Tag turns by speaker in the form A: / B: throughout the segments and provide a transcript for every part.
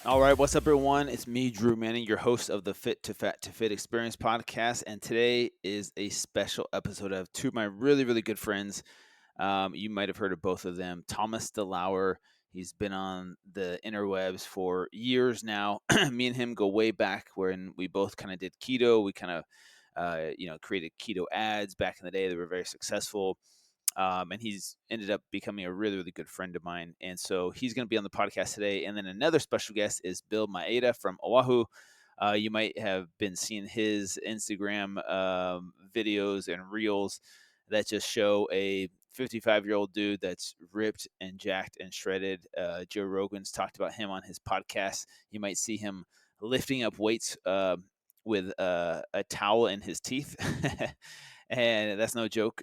A: All right, what's up, everyone? It's me, Drew Manning, your host of the Fit to Fat to Fit Experience podcast. And today is a special episode of two of my really, really good friends. You might have heard of both of them. Thomas DeLauer, he's been on the interwebs for years now. Me and him go way back when we both kind of did keto. We kind of, created keto ads back in the day. They were very successful. And he's ended up becoming a really, really good friend of mine. And so he's going to be on the podcast today. And then another special guest is Bill Maeda from Oahu. You might have been seeing his Instagram videos and reels that just show a 55-year-old dude that's ripped and jacked and shredded. Joe Rogan's talked about him on his podcast. You might see him lifting up weights with a towel in his teeth. And that's no joke.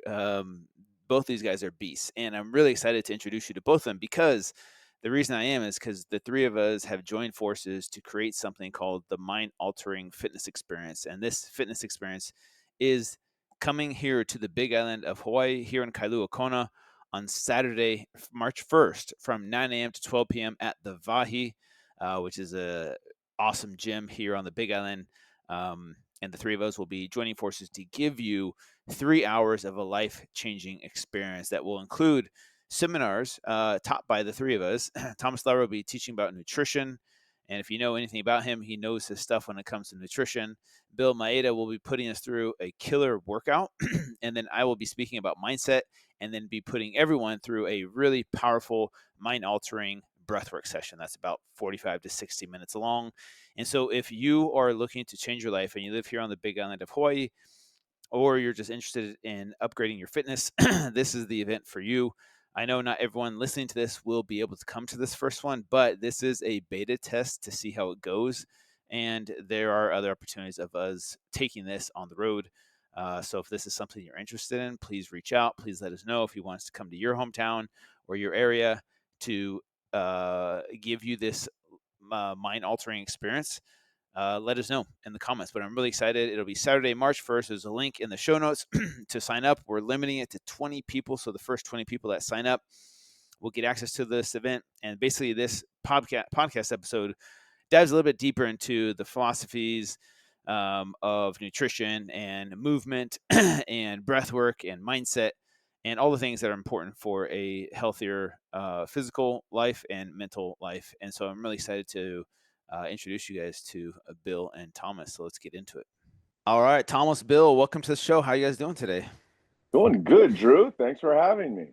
A: Both these guys are beasts, and I'm really excited to introduce you to both of them because the reason I am is because the three of us have joined forces to create something called the Mind Altering Fitness Experience. And this fitness experience is coming here to the Big Island of Hawaii, here in Kailua-Kona, on Saturday, March 1st, from 9 a.m. to 12 p.m. at the Vahi, which is a awesome gym here on the Big Island. And the three of us will be joining forces to give you 3 hours of a life-changing experience that will include seminars taught by the three of us. Thomas DeLauer will be teaching about nutrition. And if you know anything about him, he knows his stuff when it comes to nutrition. Bill Maeda will be putting us through a killer workout. And then I will be speaking about mindset and then be putting everyone through a really powerful, mind-altering breathwork session. That's about 45 to 60 minutes long. And so if you are looking to change your life and you live here on the Big Island of Hawaii, or you're just interested in upgrading your fitness, this is the event for you. I know not everyone listening to this will be able to come to this first one, but this is a beta test to see how it goes. And there are other opportunities of us taking this on the road. So if this is something you're interested in, please reach out. Please let us know if you want us to come to your hometown or your area to give you this mind-altering experience. Let us know in the comments. But I'm really excited. It'll be Saturday, March 1st. There's a link in the show notes to sign up. We're limiting it to 20 people. So the first 20 people that sign up will get access to this event. And basically, this podcast episode dives a little bit deeper into the philosophies of nutrition and movement and breath work and mindset and all the things that are important for a healthier physical life and mental life. And so I'm really excited to introduce you guys to Bill and Thomas. So let's get into it. All right, Thomas, Bill, welcome to the show. How are you guys doing today?
B: Doing good, Drew. Thanks for having me.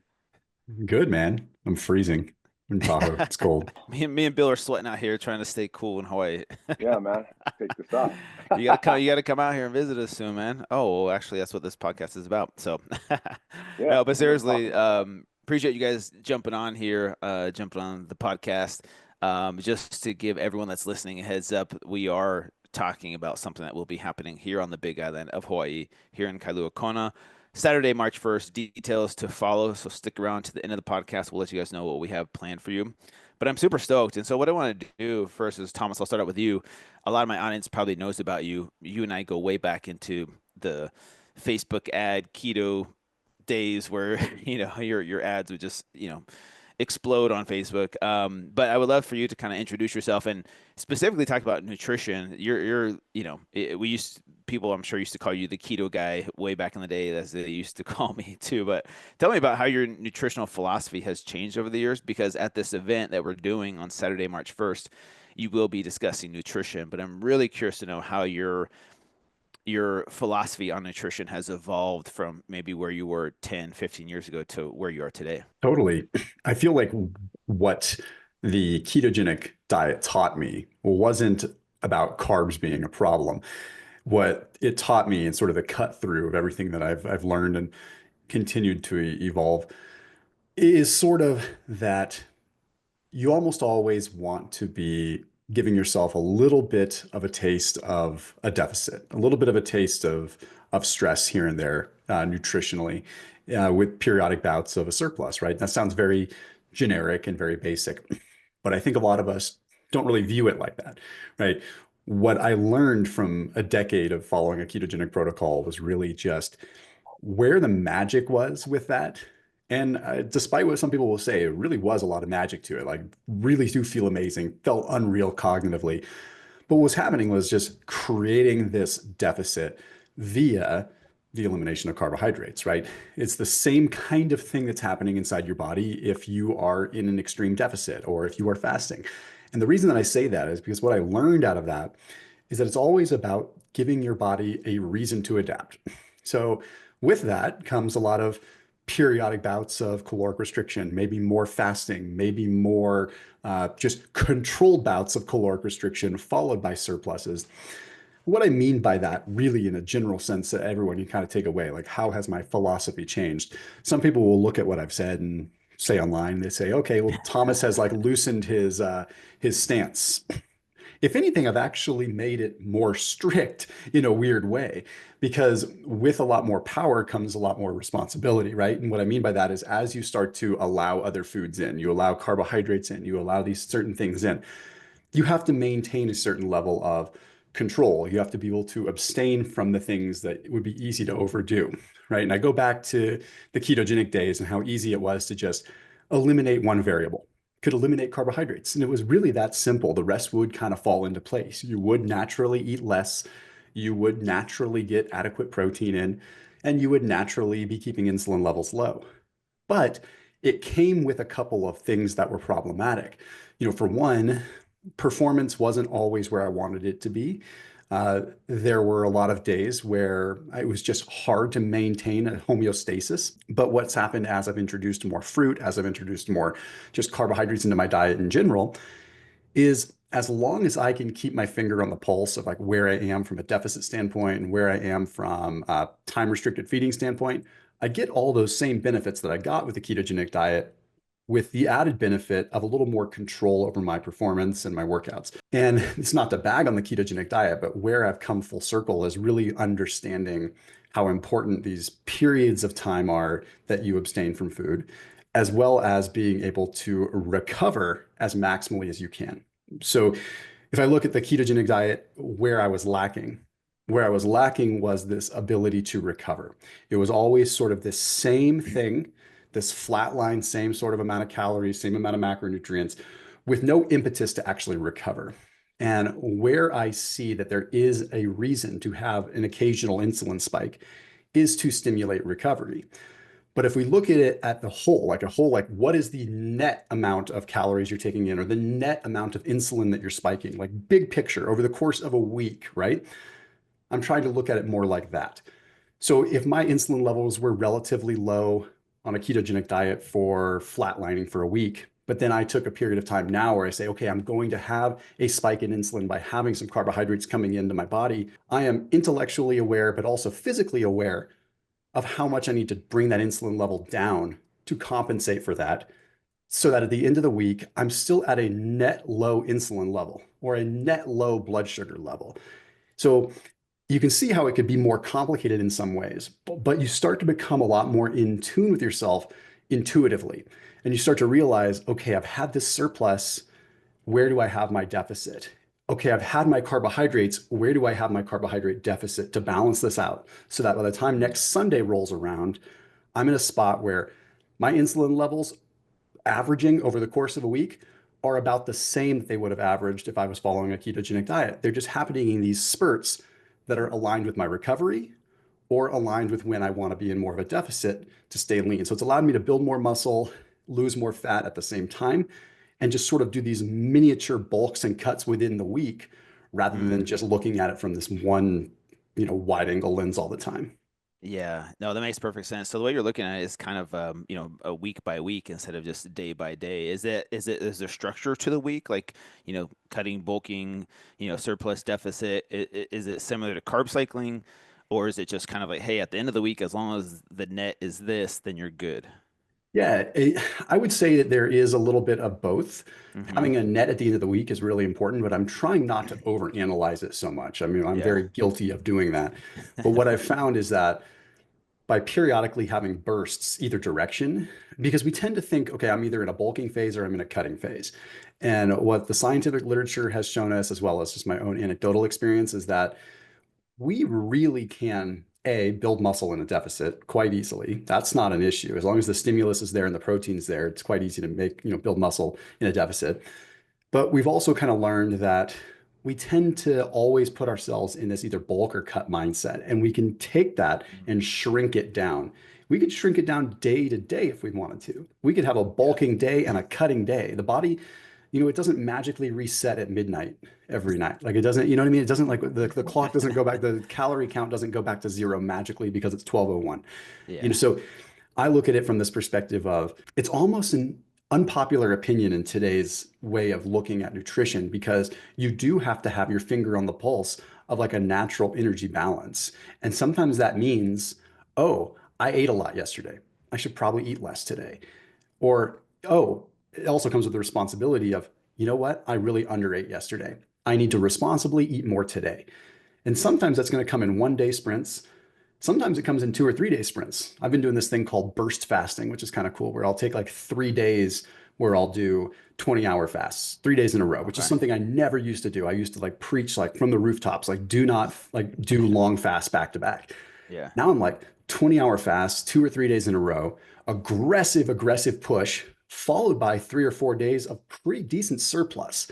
C: Good, man. I'm freezing in Tahoe. It's cold.
A: me and Bill are sweating out here trying to stay cool in Hawaii.
B: Yeah, man. Take this off.
A: You gotta come out here and visit us soon, man. Oh, well, actually, that's what this podcast is about. So,
B: Yeah,
A: no, but seriously, appreciate you guys jumping on here, jumping on the podcast. Just to give everyone that's listening a heads up, we are talking about something that will be happening here on the Big Island of Hawaii, here in Kailua-Kona, Saturday, March 1st. Details to follow, so stick around to the end of the podcast. We'll let you guys know what we have planned for you. But I'm super stoked. And so what I want to do first is, Thomas, I'll start out with you. A lot of my audience probably knows about you. You and I go way back into the Facebook ad keto days where, your ads would just, explode on Facebook. But I would love for you to kind of introduce yourself and specifically talk about nutrition. People I'm sure used to call you the keto guy way back in the day, as they used to call me too. But tell me about how your nutritional philosophy has changed over the years, because at this event that we're doing on Saturday, March 1st, you will be discussing nutrition. But I'm really curious to know how your philosophy on nutrition has evolved from maybe where you were 10, 15 years ago to where you are today.
C: Totally. I feel like what the ketogenic diet taught me wasn't about carbs being a problem. What it taught me, and sort of the cut through of everything that I've learned and continued to evolve, is sort of that you almost always want to be giving yourself a little bit of a taste of a deficit, a little bit of a taste of stress here and there, nutritionally, with periodic bouts of a surplus, right? That sounds very generic and very basic, but I think a lot of us don't really view it like that, right? What I learned from a decade of following a ketogenic protocol was really just where the magic was with that, And despite what some people will say, it really was a lot of magic to it. Like, really do feel amazing, felt unreal cognitively. But what was happening was just creating this deficit via the elimination of carbohydrates, right? It's the same kind of thing that's happening inside your body if you are in an extreme deficit or if you are fasting. And the reason that I say that is because what I learned out of that is that it's always about giving your body a reason to adapt. So, with that comes a lot of periodic bouts of caloric restriction, maybe more fasting, maybe more just controlled bouts of caloric restriction, followed by surpluses. What I mean by that, really, in a general sense, that everyone can kind of take away, like, how has my philosophy changed? Some people will look at what I've said and say online, they say, okay, well, Thomas has like loosened his stance. If anything, I've actually made it more strict in a weird way, because with a lot more power comes a lot more responsibility, right? And what I mean by that is as you start to allow other foods in, you allow carbohydrates in, you allow these certain things in, you have to maintain a certain level of control. You have to be able to abstain from the things that would be easy to overdo, right? And I go back to the ketogenic days and how easy it was to just eliminate one variable. Could eliminate carbohydrates. And it was really that simple. The rest would kind of fall into place. You would naturally eat less. You would naturally get adequate protein in, and you would naturally be keeping insulin levels low. But it came with a couple of things that were problematic. For one, performance wasn't always where I wanted it to be. There were a lot of days where it was just hard to maintain a homeostasis. But what's happened as I've introduced more fruit, as I've introduced more just carbohydrates into my diet in general, is as long as I can keep my finger on the pulse of like where I am from a deficit standpoint and where I am from a time restricted feeding standpoint, I get all those same benefits that I got with the ketogenic diet with the added benefit of a little more control over my performance and my workouts. And it's not to bag on the ketogenic diet, but where I've come full circle is really understanding how important these periods of time are that you abstain from food, as well as being able to recover as maximally as you can. So if I look at the ketogenic diet, where I was lacking was this ability to recover. It was always sort of this same thing, this flat line, same sort of amount of calories, same amount of macronutrients, with no impetus to actually recover. And where I see that there is a reason to have an occasional insulin spike is to stimulate recovery. But if we look at it at the whole, like what is the net amount of calories you're taking in or the net amount of insulin that you're spiking, like big picture over the course of a week, right? I'm trying to look at it more like that. So if my insulin levels were relatively low on a ketogenic diet for flatlining for a week, but then I took a period of time now where I say, okay, I'm going to have a spike in insulin by having some carbohydrates coming into my body. I am intellectually aware, but also physically aware of how much I need to bring that insulin level down to compensate for that, so that at the end of the week, I'm still at a net low insulin level or a net low blood sugar level. So you can see how it could be more complicated in some ways, but you start to become a lot more in tune with yourself intuitively. And you start to realize, okay, I've had this surplus. Where do I have my deficit? Okay, I've had my carbohydrates. Where do I have my carbohydrate deficit to balance this out so that by the time next Sunday rolls around, I'm in a spot where my insulin levels averaging over the course of a week are about the same that they would have averaged if I was following a ketogenic diet. They're just happening in these spurts that are aligned with my recovery or aligned with when I want to be in more of a deficit to stay lean. So it's allowed me to build more muscle, lose more fat at the same time, and just sort of do these miniature bulks and cuts within the week rather than just looking at it from this one, wide angle lens all the time.
A: Yeah, no, that makes perfect sense. So the way you're looking at it is kind of, a week by week instead of just day by day. Is there structure to the week? Like, cutting, bulking, surplus deficit. Is it similar to carb cycling, or is it just kind of like, hey, at the end of the week, as long as the net is this, then you're good?
C: Yeah, I would say that there is a little bit of both.
A: Mm-hmm.
C: Having a net at the end of the week is really important, but I'm trying not to overanalyze it so much. I mean, I'm
A: Yeah.
C: very guilty of doing that. But what I've found is that by periodically having bursts either direction, because we tend to think, okay, I'm either in a bulking phase or I'm in a cutting phase. And what the scientific literature has shown us, as well as just my own anecdotal experience, is that we really can build muscle in a deficit quite easily. That's not an issue. As long as the stimulus is there and the protein's there, it's quite easy to make, build muscle in a deficit. But we've also kind of learned that we tend to always put ourselves in this either bulk or cut mindset, and we can take that
A: Mhm.
C: and shrink it down. We could shrink it down day to day if we wanted to. We could have a
A: Yeah.
C: bulking day and a cutting day. The body, it doesn't magically reset at midnight every night. Like it doesn't, you know what I mean? It doesn't like the clock doesn't go back, the calorie count doesn't go back to zero magically because it's 12:01.
A: Yeah.
C: So I look at it from this perspective of it's almost an unpopular opinion in today's way of looking at nutrition because you do have to have your finger on the pulse of like a natural energy balance. And sometimes that means, oh, I ate a lot yesterday. I should probably eat less today. Or, oh, it also comes with the responsibility of, you know what? I really underate yesterday. I need to responsibly eat more today. And sometimes that's going to come in 1 day sprints. Sometimes it comes in 2 or 3 day sprints. I've been doing this thing called burst fasting, which is kind of cool, where I'll take like 3 days where I'll do 20-hour fasts, 3 days in a row, which is
A: Okay.
C: something I never used to do. I used to like preach like from the rooftops, like do not like do long fasts back to back.
A: Yeah.
C: Now I'm like 20-hour fasts, 2 or 3 days in a row, aggressive push, followed by 3 or 4 days of pretty decent surplus.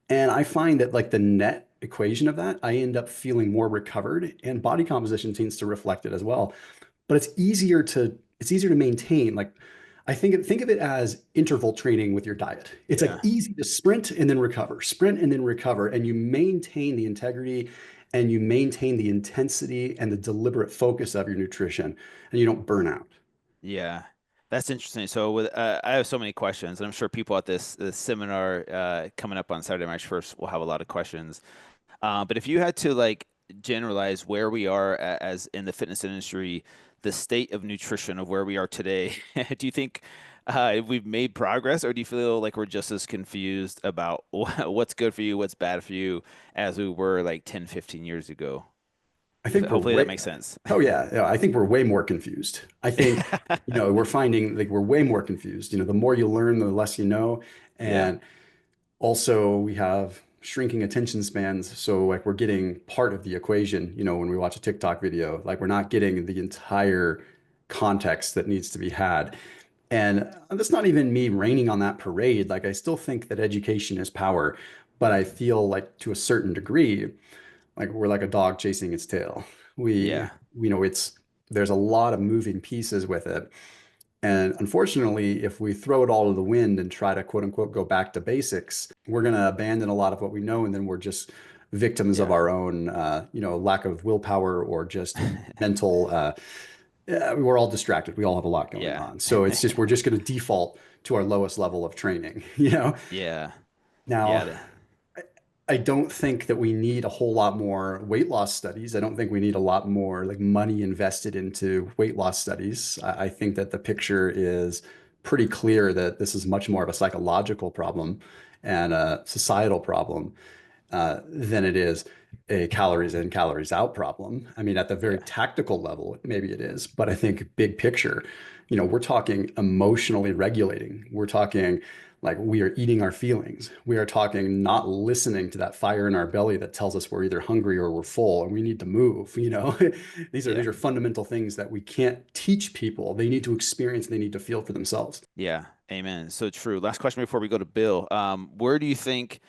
C: And I find that like the net equation of that, I end up feeling more recovered and body composition tends to reflect it as well. But it's easier to maintain. Like think of it as interval training with your diet. It's like
A: Yeah.
C: easy to sprint and then recover, and you maintain the integrity and you maintain the intensity and the deliberate focus of your nutrition and you don't burn out.
A: Yeah, that's interesting. So with I have so many questions, and I'm sure people at this seminar coming up on Saturday, March 1st will have a lot of questions. But if you had to like generalize where we are as in the fitness industry, the state of nutrition of where we are today, do you think we've made progress, or do you feel like we're just as confused about what's good for you, what's bad for you, as we were like 10, 15 years ago?
C: I
A: If
C: think we're
A: hopefully that
C: way,
A: makes sense.
C: oh yeah, I think we're way more confused. I think, we're finding like we're way more confused. The more you learn, the less you know.
A: Yeah.
C: And also we have shrinking attention spans. So like we're getting part of the equation, when we watch a TikTok video, like we're not getting the entire context that needs to be had. And that's not even me raining on that parade. Like I still think that education is power, but I feel like to a certain degree, like we're like a dog chasing its tail. We,
A: Yeah.
C: there's a lot of moving pieces with it. And unfortunately, if we throw it all to the wind and try to quote unquote go back to basics, we're going to abandon a lot of what we know. And then we're just victims of
A: Yeah.
C: our own, lack of willpower or just mental, yeah, we're all distracted. We all have a lot going
A: Yeah.
C: on. So it's just, we're just going to default to our lowest level of training.
A: Yeah.
C: Now,
A: Yeah.
C: I don't think that we need a whole lot more weight loss studies. I don't think we need a lot more like money invested into weight loss studies. I think that the picture is pretty clear that this is much more of a psychological problem and a societal problem than it is a calories in, calories out problem. I mean, at the very
A: Yeah.
C: tactical level, maybe it is, but I think big picture, we're talking emotionally regulating. We're talking like we are eating our feelings. We are talking not listening to that fire in our belly that tells us we're either hungry or we're full and we need to move. These are
A: Yeah.
C: these are fundamental things that we can't teach people. They need to experience, they need to feel for themselves.
A: Yeah. Amen. So true. Last question before we go to Bill. Where do you think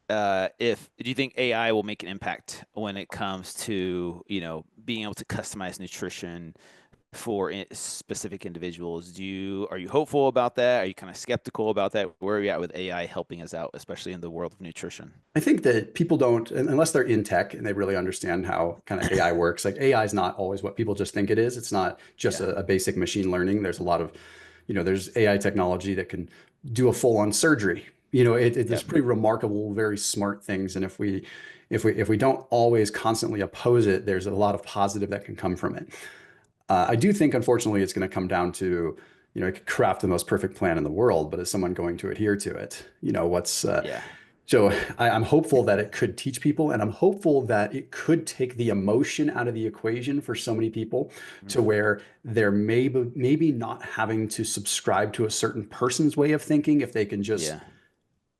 A: if do you think AI will make an impact when it comes to, being able to customize nutrition for specific individuals? Are you hopeful about that? Are you kind of skeptical about that? Where are you at with AI helping us out, especially in the world of nutrition?
C: I think that people don't, unless they're in tech and they really understand how kind of AI works. Like AI is not always what people just think it is. It's not just
A: Yeah.
C: a basic machine learning. There's a lot of, there's AI technology that can do a full-on surgery. There's
A: Yep.
C: pretty remarkable, very smart things. And if we don't always constantly oppose it, there's a lot of positive that can come from it. I do think, unfortunately, it's going to come down to, it could craft the most perfect plan in the world, but is someone going to adhere to it?
A: Yeah.
C: So I'm hopeful that it could teach people, and I'm hopeful that it could take the emotion out of the equation for so many people to
A: Mhm.
C: where they're maybe not having to subscribe to a certain person's way of thinking if they can just
A: Yeah.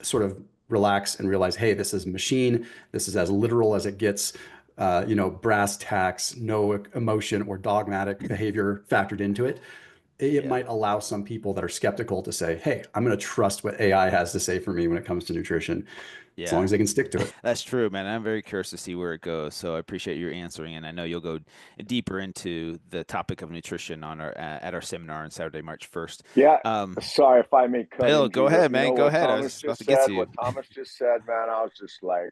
C: sort of relax and realize, hey, this is a machine. This is as literal as it gets. brass tacks, no emotion or dogmatic behavior factored into it, it
A: Yeah.
C: might allow some people that are skeptical to say, hey, I'm going to trust what AI has to say for me when it comes to nutrition, as long
A: Yeah.
C: as they can stick to it.
A: That's true, man. I'm very curious to see where it goes. So I appreciate your answering, and I know you'll go deeper into the topic of nutrition on our at our seminar on Saturday, March 1st.
B: Yeah.
A: Um,
B: Sorry if I may cut
A: Bill,
B: in,
A: go
B: Drew.
A: ahead,
B: You
A: man.
B: know
A: Go
B: what
A: ahead. I was
B: Thomas
A: just about
B: just
A: to get
B: said?
A: to you.
B: What Thomas just said, man, I was just like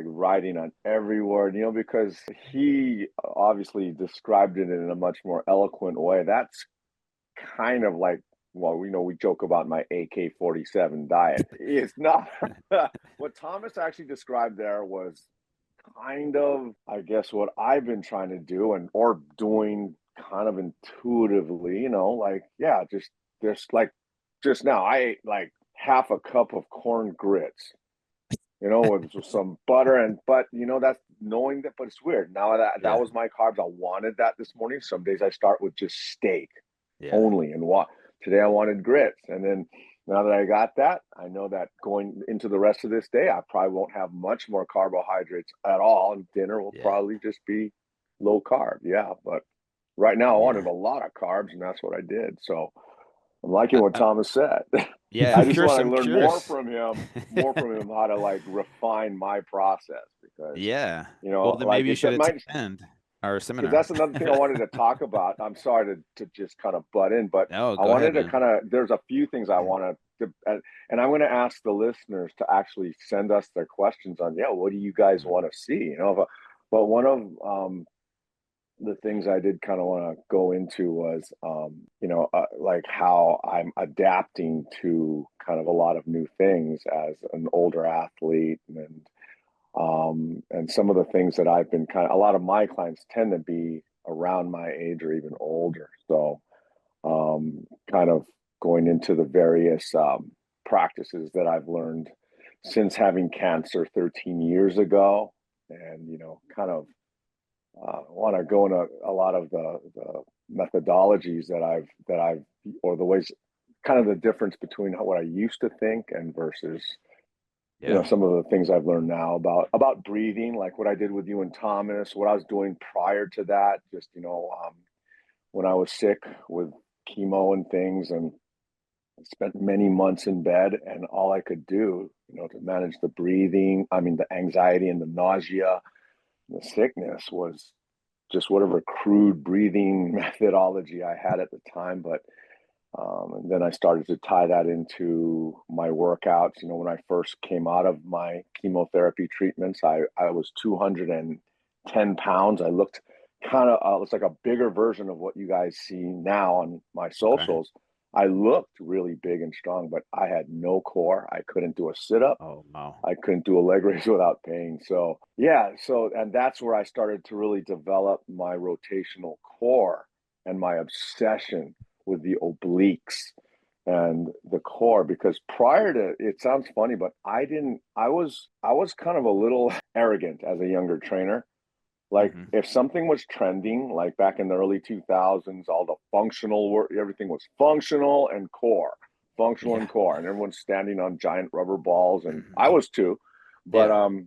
B: writing on every word, because he obviously described it in a much more eloquent way. That's kind of like, well, we joke about my AK-47 diet. It's not what Thomas actually described there was kind of, I guess, what I've been trying to do or doing kind of intuitively, like, yeah, just like just now, I ate like half a cup of corn grits, with some butter but that's knowing that, but it's weird. Now that
A: Yeah.
B: was my carbs. I wanted that this morning. Some days I start with just steak
A: Yeah.
B: only, and what today I wanted grits, and then now that I got that, I know that going into the rest of this day, I probably won't have much more carbohydrates at all, and dinner will
A: Yeah.
B: probably just be low carb. Yeah, but right now I
A: Yeah.
B: wanted a lot of carbs, and that's what I did. So I'm liking
A: Uh,
B: what
A: uh,
B: Thomas said.
A: yeah.
B: I
A: I'm
B: just
A: curious.
B: want to
A: I'm
B: learn
A: curious.
B: more from him how to like refine my process, because
A: Yeah. Well, then
B: like
A: maybe you
B: it
A: should
B: that might,
A: attend our
B: because
A: seminar.
B: that's another thing I wanted to talk about. I'm sorry to just kind of butt in, but
A: No,
B: I
A: go ahead,
B: wanted to
A: man.
B: kind of, there's a few things I want to, and I'm going to ask the listeners to actually send us their questions on, yeah, what do you guys want to see? But one of the things I did kind of want to go into was, like how I'm adapting to kind of a lot of new things as an older athlete, and some of the things that I've been a lot of my clients tend to be around my age or even older. So, kind of going into the various practices that I've learned since having cancer 13 years ago, and kind of want to go into a lot of the methodologies that I've or the ways, kind of the difference between what I used to think and versus
A: Yeah.
B: some of the things I've learned now about breathing, like what I did with you and Thomas, what I was doing prior to that, just when I was sick with chemo and things, and spent many months in bed, and all I could do, to manage the breathing, I mean the anxiety and the nausea, the sickness, was just whatever crude breathing methodology I had at the time. But and then I started to tie that into my workouts. When I first came out of my chemotherapy treatments, I was 210 pounds. I looked kind of, it's like a bigger version of what you guys see now on my
A: Okay.
B: socials. I looked really big and strong, but I had no core. I couldn't do a sit up.
A: Oh, wow.
B: I couldn't do a leg raise without pain. So, yeah. So, and that's where I started to really develop my rotational core and my obsession with the obliques and the core, because prior to, it sounds funny, but I was kind of a little arrogant as a younger trainer. Like
A: Hmm.
B: if something was trending, like back in the early 2000s, all the functional work, everything was functional and
A: Yeah.
B: core, and everyone's standing on giant rubber balls, and I
A: Hmm.
B: was too. But
A: Yeah.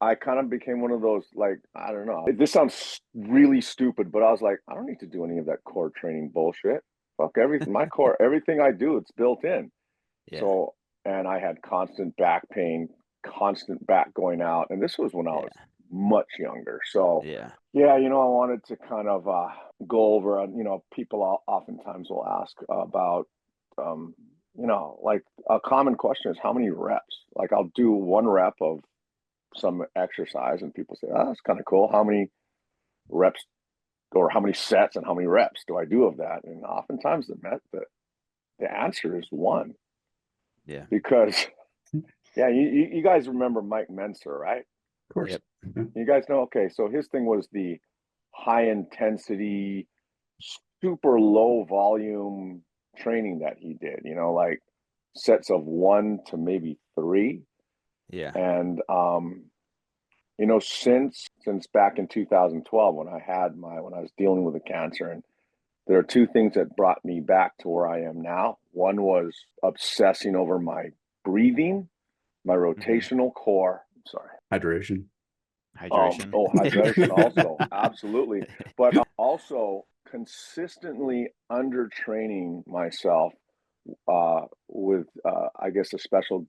B: I kind of became one of those, like, I don't know. This sounds really stupid, but I was like, I don't need to do any of that core training bullshit. Fuck everything. My core, everything I do, it's built in.
A: Yeah.
B: So, and I had constant back pain, constant back going out. And this was when I was
A: Yeah.
B: much younger. So,
A: Yeah.
B: yeah, I wanted to kind of go over, people oftentimes will ask about, um, like a common question is how many reps? Like I'll do one rep of some exercise and people say, oh, that's kind of cool. How many reps or how many sets and how many reps do I do of that? And oftentimes the answer is one,
A: Yeah.
B: because yeah, you guys remember Mike Menser, right?
C: Of course.
A: Yep.
C: Yeah.
B: You guys know, okay, so his thing was the high intensity, super low volume training that he did, like sets of 1 to maybe 3.
A: Yeah.
B: And since back in 2012, when I was dealing with the cancer, and there are two things that brought me back to where I am now. One was obsessing over my breathing, my
A: Hmm.
B: rotational core. I'm sorry.
C: Hydration.
A: Hydration.
B: Hydration also, absolutely. But also consistently undertraining myself with, I guess, a special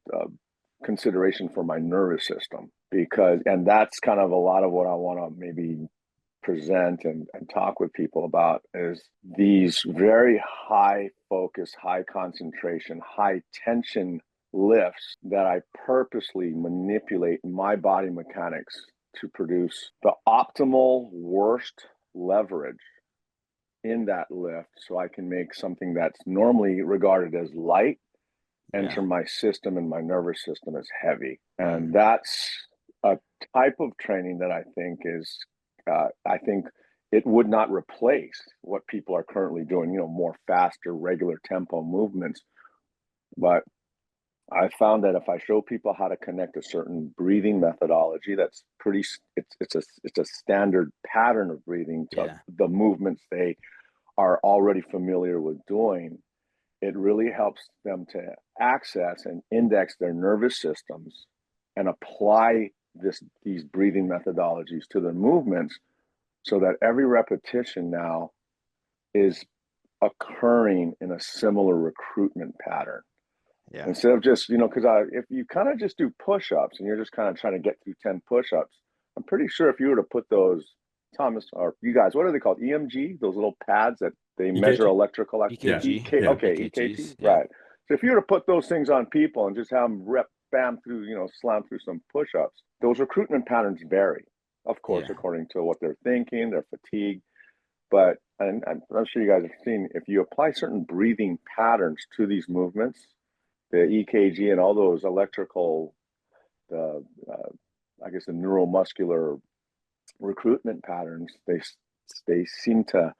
B: consideration for my nervous system and that's kind of a lot of what I want to maybe present and talk with people about is these very high focus, high concentration, high tension lifts that I purposely manipulate my body mechanics to produce the optimal worst leverage in that lift so I can make something that's normally regarded as light enter my system and my nervous system as heavy. And that's a type of training that I think it would not replace what people are currently doing, more faster, regular tempo movements. But I found that if I show people how to connect a certain breathing methodology, that's it's a standard pattern of breathing to the movements they are already familiar with doing, it really helps them to access and index their nervous systems and apply these breathing methodologies to their movements so that every repetition now is occurring in a similar recruitment pattern. Yeah. Instead of just, because if you kind of just do push-ups and you're just kind of trying to get through 10 push-ups, I'm pretty sure if you were to put those, Thomas, or you guys, what are they called? EMG, those little pads that they measure electrical activity. EKG, right. So if you were to put those things on people and just have them slam through some push-ups, those recruitment patterns vary, of course, according to what they're thinking, their fatigue. But and I'm sure you guys have seen, if you apply certain breathing patterns to these movements, the EKG and all those electrical, I guess the neuromuscular recruitment patterns, they seem to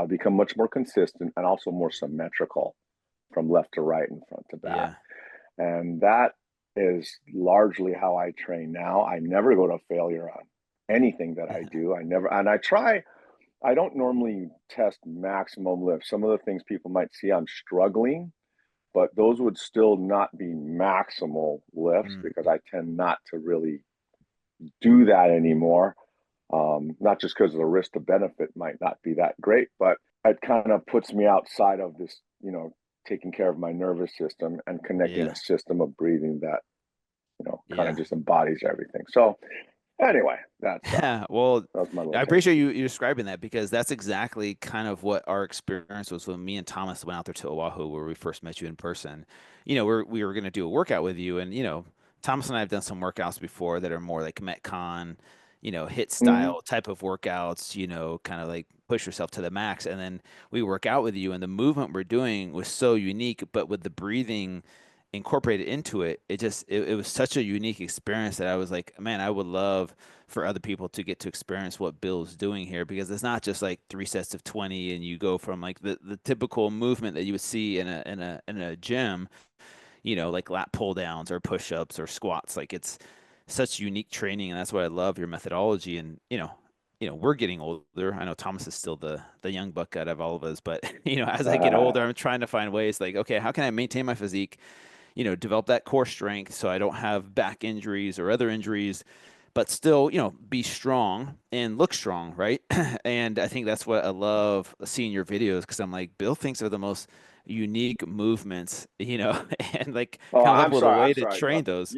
B: become much more consistent and also more symmetrical from left to right and front to back. And that is largely how I train now. I never go to failure on anything that I do. I don't normally test maximum lift. Some of the things people might see I'm struggling, but those would still not be maximal lifts because I tend not to really do that anymore. Not just because the risk to benefit might not be that great, but it kind of puts me outside of this, taking care of my nervous system and connecting a system of breathing that, kind of just embodies everything. So anyway, that's
A: well, I appreciate you describing that, because that's exactly kind of what our experience was when me and Thomas went out there to Oahu, where we first met you in person. We were going to do a workout with you, and Thomas and I have done some workouts before that are more like Metcon, hit style type of workouts, kind of like push yourself to the max. And then we work out with you, and the movement we're doing was so unique, but with the breathing incorporated into it, it was such a unique experience that I was like, man, I would love for other people to get to experience what Bill's doing here, because it's not just like 3 sets of 20 and you go from like the typical movement that you would see in a gym, like lat pull downs or push-ups or squats. Like, it's such unique training, and that's why I love your methodology. And we're getting older. I know Thomas is still the young buck out of all of us, but as I get older, I'm trying to find ways like, okay, how can I maintain my physique, develop that core strength so I don't have back injuries or other injuries, but still, be strong and look strong, right? And I think that's what I love seeing your videos, because I'm like, Bill thinks they're the most unique movements, and like come up with a way to train those.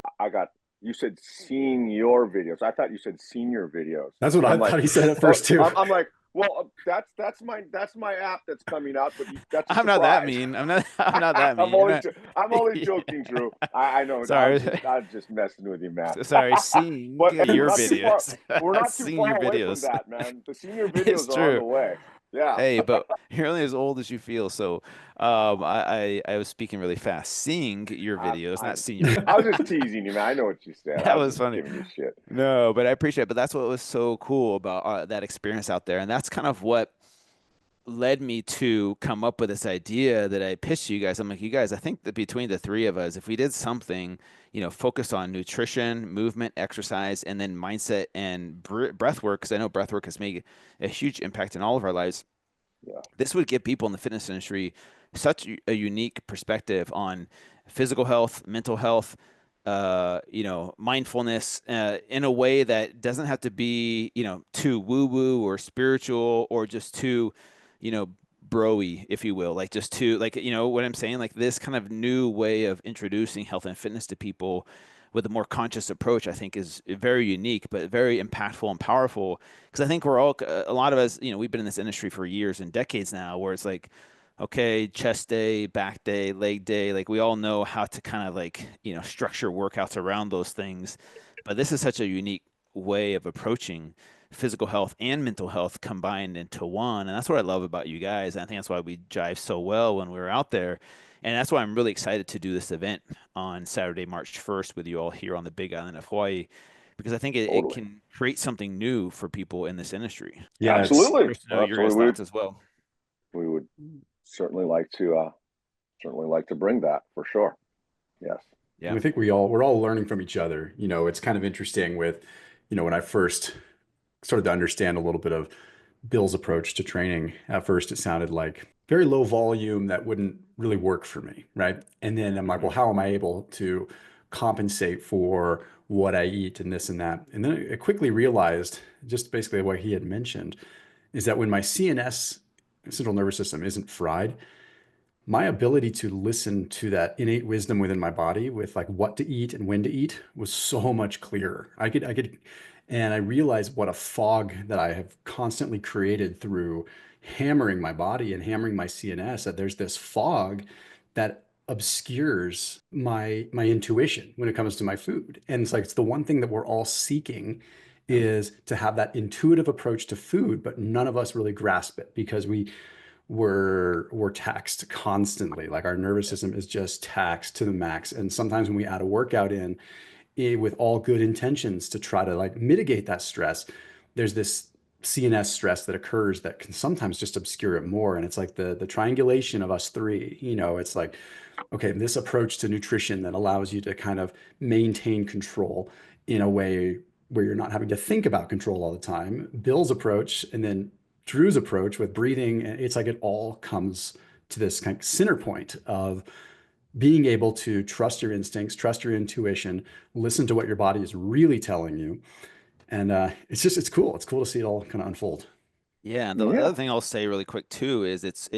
B: You said seeing your videos. I thought you said senior videos.
C: That's what I thought he said at first too.
B: I'm like, well, that's my app that's coming out, but that's
A: I'm not that mean. I'm not that mean.
B: I'm only joking, Drew. I know.
A: Sorry.
B: I'm just messing with you, man.
A: Sorry, seeing your videos.
B: We're not too far away from that, man. The senior videos are on the way. Yeah.
A: Hey, but you're only as old as you feel. So I was speaking really fast. Seeing your videos, not seeing your videos.
B: I was just teasing you, man. I know what you said.
A: That was funny.
B: Giving you shit.
A: No, but I appreciate it. But that's what was so cool about that experience out there. And that's kind of what led me to come up with this idea that I pitched to you guys. I'm like, you guys, I think that between the three of us, if we did something, focused on nutrition, movement, exercise, and then mindset and breath work, because I know breath work has made a huge impact in all of our lives. Yeah. This would give people in the fitness industry such a unique perspective on physical health, mental health, mindfulness in a way that doesn't have to be, too woo woo or spiritual or just too, you know, broy, if you will, like just too, like, what I'm saying, like this kind of new way of introducing health and fitness to people with a more conscious approach, I think is very unique, but very impactful and powerful. Because I think we're all, a lot of us, we've been in this industry for years and decades now, where it's like, okay, chest day, back day, leg day. Like we all know how to kind of like, structure workouts around those things. But this is such a unique way of approaching physical health and mental health combined into one. And that's what I love about you guys. And I think that's why we jive so well when we were out there. And that's why I'm really excited to do this event on Saturday, March 1st with you all here on the Big Island of Hawaii, because I think it
B: Totally.
A: can create something new for people in this industry.
C: Yeah, it's
B: Absolutely.
A: Curious to know your guys'
B: Absolutely.
A: thoughts as well.
B: We would certainly like to bring that for sure. Yes.
C: and
A: Yeah.
C: I think we're all learning from each other. It's kind of interesting with, when I first started to understand a little bit of Bill's approach to training. At first, it sounded like very low volume that wouldn't really work for me, right? And then I'm like, well,
A: Mhm.
C: how am I able to compensate for what I eat and this and that? And then I quickly realized, just basically what he had mentioned, is that when my CNS, central nervous system, isn't fried, my ability to listen to that innate wisdom within my body with like what to eat and when to eat was so much clearer. And I realized what a fog that I have constantly created through hammering my body and hammering my CNS, that there's this fog that obscures my intuition when it comes to my food. And it's like, it's the one thing that we're all seeking,
A: Yeah.
C: is to have that intuitive approach to food, but none of us really grasp it because we're taxed constantly. Like our nervous
A: Yeah.
C: system is just taxed to the max. And sometimes when we add a workout with all good intentions to try to like mitigate that stress, there's this CNS stress that occurs that can sometimes just obscure it more. And it's like the triangulation of us three, it's like, okay, this approach to nutrition that allows you to kind of maintain control in a way where you're not having to think about control all the time. Bill's approach, and then Drew's approach with breathing, it's like it all comes to this kind of center point of being able to trust your instincts, trust your intuition, listen to what your body is really telling you. And it's cool. It's cool to see it all kind of unfold.
A: Yeah, and the
B: Yeah.
A: other thing I'll say really quick too is it's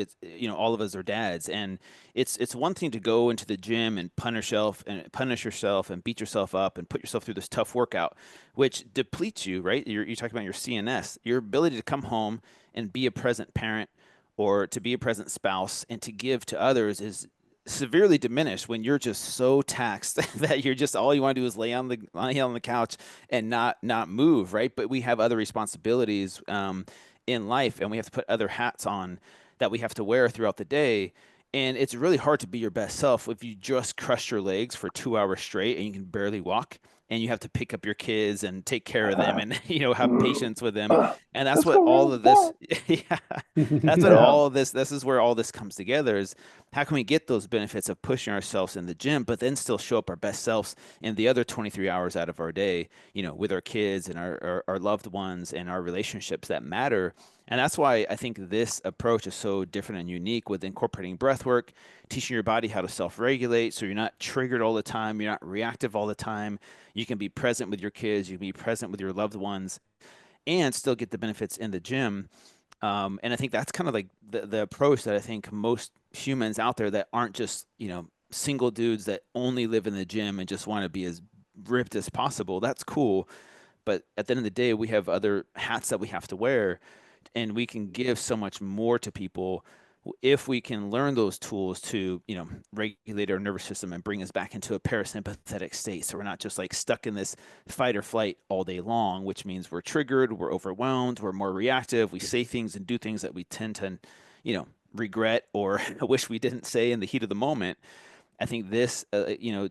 A: all of us are dads, and it's one thing to go into the gym and punish yourself and beat yourself up and put yourself through this tough workout, which depletes you, right? You're talking about your CNS, your ability to come home and be a present parent or to be a present spouse and to give to others is severely diminished when you're just so taxed that you're just all you want to do is lay on the couch and not move, right? But we have other responsibilities. In life and we have to put other hats on that we have to wear throughout the day. And it's really hard to be your best self if you just crush your legs for 2 hours straight and you can barely walk and you have to pick up your kids and take care of them and have patience with them. And that's
B: Let's
A: what
B: go
A: all
B: run the
A: of this,
B: park.
A: yeah, that's what
B: Yeah.
A: all of this is where all this comes together is how can we get those benefits of pushing ourselves in the gym but then still show up our best selves in the other 23 hours out of our day, with our kids and our loved ones and our relationships that matter. And that's why I think this approach is so different and unique with incorporating breath work, teaching your body how to self-regulate so you're not triggered all the time, you're not reactive all the time. You can be present with your kids, you can be present with your loved ones and still get the benefits in the gym. And I think that's kind of like the approach that I think most humans out there that aren't just, single dudes that only live in the gym and just want to be as ripped as possible. That's cool. But at the end of the day, we have other hats that we have to wear, and we can give so much more to people if we can learn those tools to, regulate our nervous system and bring us back into a parasympathetic state. So we're not just like stuck in this fight or flight all day long, which means we're triggered, we're overwhelmed, we're more reactive. We say things and do things that we tend to, regret or wish we didn't say in the heat of the moment. I think this,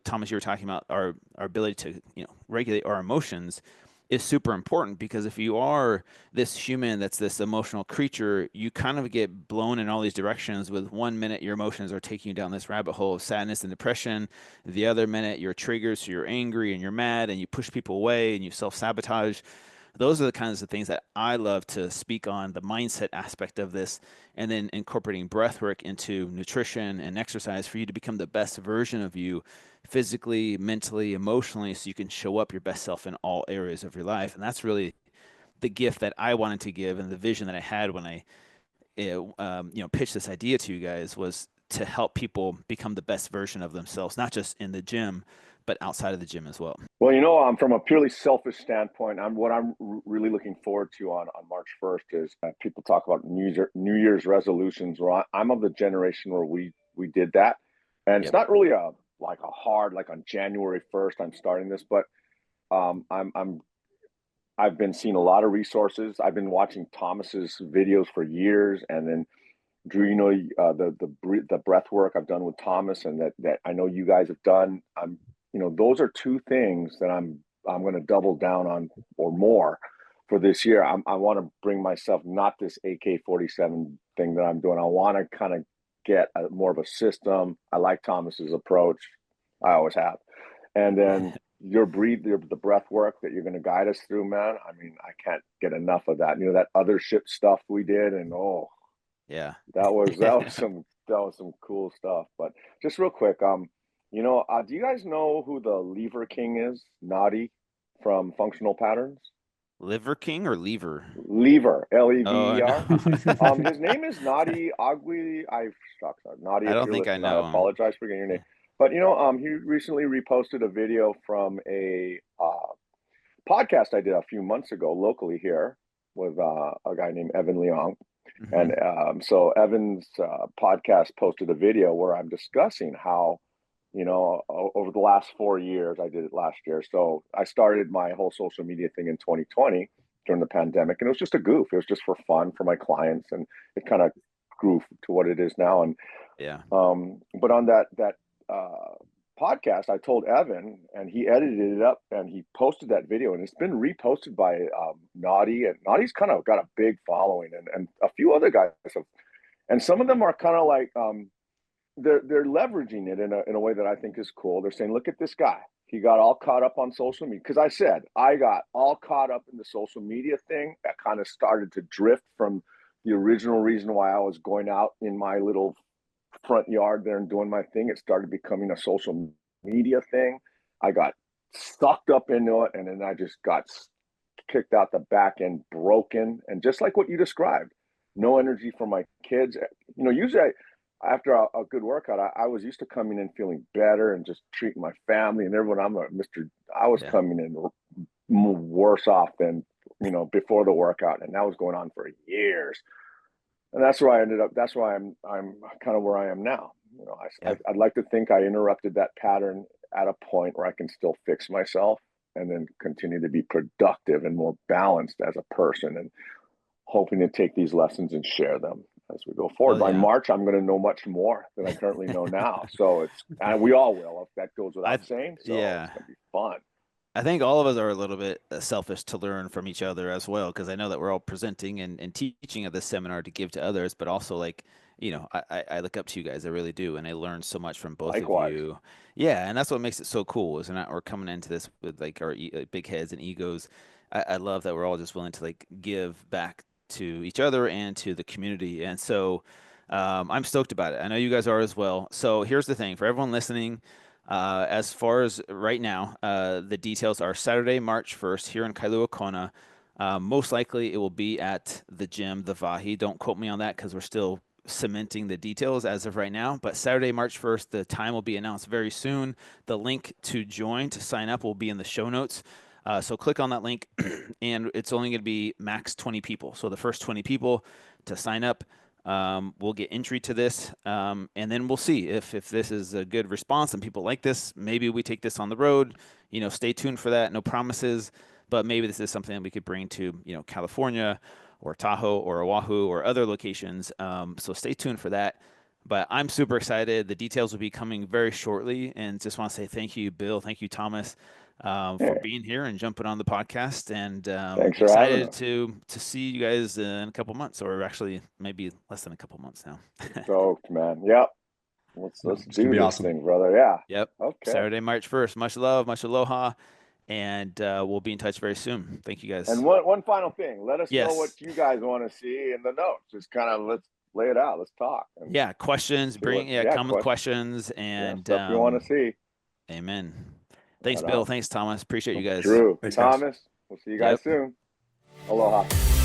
A: Thomas, you were talking about our ability to, regulate our emotions is super important because if you are this human that's this emotional creature, you kind of get blown in all these directions. With 1 minute, your emotions are taking you down this rabbit hole of sadness and depression. The other minute, you're triggered, so you're angry and you're mad and you push people away and you self sabotage. those are the kinds of things that I love to speak on, the mindset aspect of this, and then incorporating breath work into nutrition and exercise for you to become the best version of you physically, mentally, emotionally, so you can show up your best self in all areas of your life. And that's really the gift that I wanted to give, and the vision that I had when I pitched this idea to you guys, was to help people become the best version of themselves, not just in the gym, but outside of the gym as well.
B: Well, from a purely selfish standpoint, what I'm really looking forward to on March 1st is people talk about New Year's resolutions. Where I'm of the generation where we did that, and it's
A: Yep.
B: not really a hard, like on January 1st I'm starting this, but I've been seeing a lot of resources. I've been watching Thomas's videos for years, and then Drew, the breath work I've done with Thomas, and that I know you guys have done. Those are two things that I'm going to double down on or more for this year. I want to bring myself, not this AK-47 thing that I'm doing. I want to kind of get more of a system. I like Thomas's approach. I always have. And then the breath work that you're going to guide us through, man. I mean, I can't get enough of that. That other ship stuff we did, and
A: Yeah.
B: that was some cool stuff. But just real quick, do you guys know who the Lever King is? Nadi from Functional Patterns.
A: Liver King or Lever?
B: Lever,
A: Oh, no.
B: Lever. His name is Nadi Agui. Nadi,
A: I
B: if
A: don't
B: you're
A: think I
B: listening, I
A: know him.
B: apologize for getting your name. But he recently reposted a video from a podcast I did a few months ago locally here with a guy named Evan Leong.
A: Mm-hmm.
B: And so Evan's podcast posted a video where I'm discussing how, over the last 4 years, I did it last year. So I started my whole social media thing in 2020 during the pandemic, and it was just a goof. It was just for fun for my clients, and it kind of grew to what it is now. And
A: Yeah.
B: but on that podcast, I told Evan, and he edited it up and he posted that video, and it's been reposted by Naughty, and Naughty's kind of got a big following, and a few other guys have, and some of them are kind of like they're leveraging it in a way that I think is cool. They're saying, look at this guy. He got all caught up on social media, because I said I got all caught up in the social media thing. That kind of started to drift from the original reason why I was going out in my little front yard there and doing my thing. It started becoming a social media thing. I got sucked up into it, and then I just got kicked out the back end, broken, and just like what you described, no energy for my kids. Usually after a good workout, I was used to coming in feeling better and just treating my family and everyone. I was coming in worse off than before the workout, and that was going on for years. And that's where I ended up. That's why I'm kind of where I am now. I'd like to think I interrupted that pattern at a point where I can still fix myself and then continue to be productive and more balanced as a person, and hoping to take these lessons and share them as we go forward. By March, I'm going to know much more than I currently know now. So we all will, if that goes without saying. So it's going to be fun.
A: I think all of us are a little bit selfish to learn from each other as well, because I know that we're all presenting and teaching at this seminar to give to others, but also I look up to you guys. I really do. And I learn so much from both
B: Likewise.
A: of you. Yeah. And that's what makes it so cool, is we're coming into this with our big heads and egos. I love that we're all just willing to give back to each other and to the community. And so I'm stoked about it. I know you guys are as well. So here's the thing for everyone listening. As far as right now, the details are Saturday, March 1st here in Kailua-Kona. Most likely it will be at the gym, the Vahi. Don't quote me on that, because we're still cementing the details as of right now. But Saturday, March 1st, the time will be announced very soon. The link to join, to sign up, will be in the show notes. So click on that link, and it's only going to be max 20 people. So the first 20 people to sign up, we'll get entry to this, and then we'll see if this is a good response and people like this. Maybe we take this on the road. Stay tuned for that. No promises, but maybe this is something that we could bring to California or Tahoe or Oahu or other locations. So stay tuned for that. But I'm super excited. The details will be coming very shortly, and just want to say thank you, Bill. Thank you, Thomas, for being here and jumping on the podcast. And
B: thanks for having
A: excited
B: us.
A: to see you guys in a couple months, or actually maybe less than a couple months now.
B: Stoked, man. Yep. Let's do this
C: awesome
B: thing, brother. Yeah.
A: Yep.
B: Okay.
A: Saturday, March 1st. Much love, much aloha. and we'll be in touch very soon. Thank you guys.
B: And one final thing, let us know
A: Yes.
B: what you guys want to see in the notes. Just kind of let's lay it out. Let's talk. And
A: Yeah, questions. Come with questions and
B: stuff you want to see.
A: Amen. Thanks,
B: Right
A: Bill.
B: on.
A: Thanks, Thomas. Appreciate you guys.
B: Drew,
C: Thanks, guys.
B: Thomas. We'll see you guys soon. Aloha.